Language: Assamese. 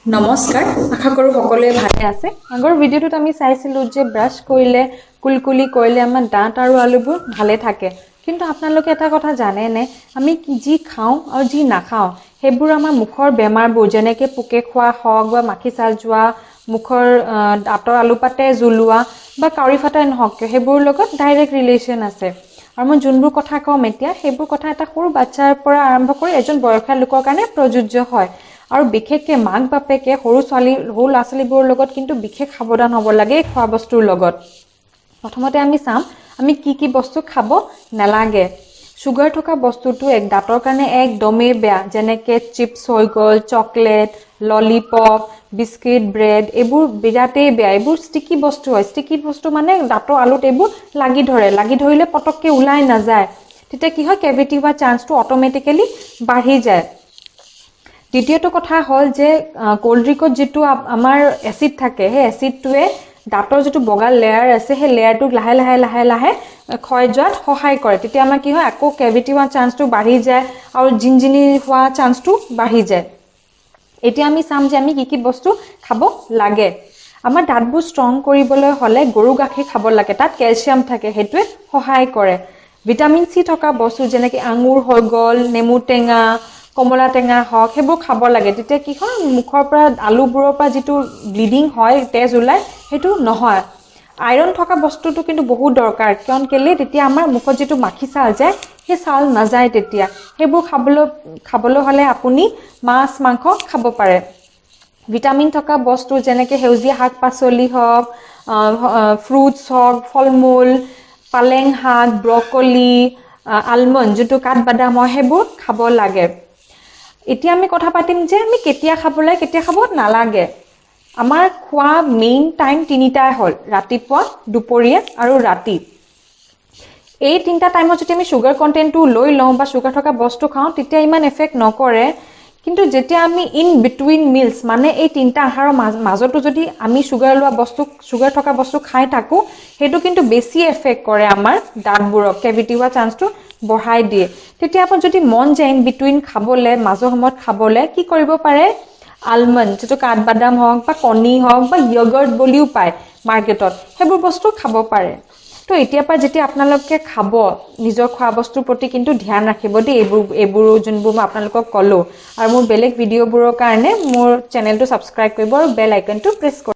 নমস্কাৰ আশা কৰো সকলোৱে ভালে আছে আগৰ ভিডিঅ'টোত আমি চাইছিলো যে ব্ৰাশ কৰিলে কুলকুলি কৰিলে আমাৰ দাঁত আৰু আলুবোৰ ভালে থাকে কিন্তু আপোনালোকে এটা কথা জানে নে আমি যি খাওঁ আৰু যি নাখাওঁ হেবোৰ আমাৰ মুখৰ বেমাৰবোৰ যেনেকৈ পোকে খোৱা হওক বা মাখি চাল যোৱা মুখৰ দাঁতৰ আলুপাতে জুলোৱা বা কাউৰী ফাটাই নহওক হেবোৰ লগত ডাইৰেক্ট ৰিলেচন আছে আৰু মই যোনবোৰ কথা কম এতিয়া হেবোৰ কথা এটা সৰু বাচ্চাৰ পৰা আৰম্ভ কৰি এজন বয়সীয়া লোকৰ কাৰণে প্ৰযোজ্য হয় আৰু বিশেষকে মাক বাপেকে সৰু ল'ৰা ছোৱালীবোৰৰ লগত কিন্তু বিশেষ সাৱধান হ'ব লাগে খোৱা বস্তুৰ লগত প্ৰথমতে আমি চাম আমি কি বস্তু খাব নালাগে সুগাৰ থকা বস্তুটো এক দাঁতৰ কাৰণে একদমেই বেয়া যেনেকে চিপছ হৈ গ'ল চকলেট ললিপপ বিস্কিট ব্ৰেড এইবোৰ বিৰাটেই বেয়া এইবোৰ ষ্টিকি বস্তু হয় ষ্টিকি বস্তু মানে দাঁতৰ আলুত এইবোৰ লাগি ধৰিলে পটককে ওলাই নাযায় তেতিয়া কি হয় কেভিটি হোৱা চান্সটো অটোমেটিক্যালি বাঢ়ি যায় দ্বিতীয়টো কথা হল যে কোল্ড ড্ৰিংকত যেটো আমাৰ এসিড থাকে হে এসিডটোৱে দাঁতৰ যেটো বগা লেয়াৰ আছে হে লেয়াৰটো লাহে ক্ষয় যোৱাত সহায় কৰে তেতিয়া আমাৰ কি হয় আকৌ কেভিটি হোৱা চান্সটো বাঢ়ি যায় আৰু জিনজিনি হোৱা চান্সটো বাঢ়ি যায় এতিয়া আমি চাম যে আমি কি বস্তু খাব লাগে আমাৰ দাঁতবোৰ ষ্ট্ৰং কৰিবলৈ হলে গৰু গাখীৰ খাব লাগে তাত ক্যালসিয়াম থাকে হেতুৱে সহায় কৰে ভিটামিন সি থকা বস্তু যেনেকৈ আঙুৰ হৈ গল নেমু টেঙা কমলা টেঙা হওক হেবোৰ খাব লাগে তেতিয়া কি হয় মুখৰ পৰা আলুবোৰৰ পৰা যেটো ব্লিডিং হয় তেজ ওলাই হেতু নহয় আইৰন থকা বস্তুটো কিন্তু বহুত দৰকাৰ কিয়ন কেলে তেতিয়া আমাৰ মুখত যেটো মাখি চাল যায় হে চাল নাযায় তেতিয়া হেবোৰ খাবলৈ হলে আপুনি মাছ মাংস খাব পাৰে ভিটামিন থকা বস্তু যেনেকৈ হেউজিয়া শাক পাচলি হওক ফ্ৰুটছ হওক ফলমূল পালেং শাক ব্ৰকলি আলমন্ড যেটো কাঠবাদাম হয় হেবোৰ খাব লাগে এতিয়া আমি কথা পাতিম যে আমি কেতিয়া খাব লাগে কেতিয়া খাব নালাগে আমাৰ খোৱা মেইন টাইম তিনিটাই হল ৰাতিপুৱা দুপৰীয়া আৰু ৰাতি এই তিনটা টাইমত যদি আমি সুগাৰ কন্টেন্টটো লৈ লওঁ বা সুগাৰ থকা বস্তু খাওঁ তেতিয়া ইমান এফেক্ট নকৰে কিন্তু যেতিয়া আমি ইন বিটুইন মিলস মানে এই তিনটা আহাৰৰ মাজতো যদি আমি সুগাৰ থকা বস্তু খাই থাকো হেতু কিন্তু বেছি এফেক্ট কৰে আমাৰ দাঁতবোৰক কেভিটি হোৱা চান্সটো বঢ়াই দিয়ে তেতিয়া আপুনি যদি মন যায় ইন বিটুইন খাবলে মাজৰ সময়ত খাবলে কি কৰিব পাৰে আলমন্ড যেটো কাঠবাদাম হওক বা কণী হওক বা ইয়গাৰ্ট বলিও পায় মাৰ্কেটত হেবোৰ বস্তু খাব পাৰে তো এতিয়া পৰা যেতিয়া আপোনালোকে খাব নিজৰ খোৱা বস্তুৰ প্ৰতি কিন্তু ধ্যান ৰাখিব দেই এইবোৰ যোনবোৰ মই আপোনালোকক কলো আৰু মোৰ বেলেগ ভিডিঅ'বোৰৰ কাৰণে মোৰ চেনেলটো সাবস্ক্ৰাইব কৰিব আৰু বেল আইকনটো প্ৰেছ কৰিব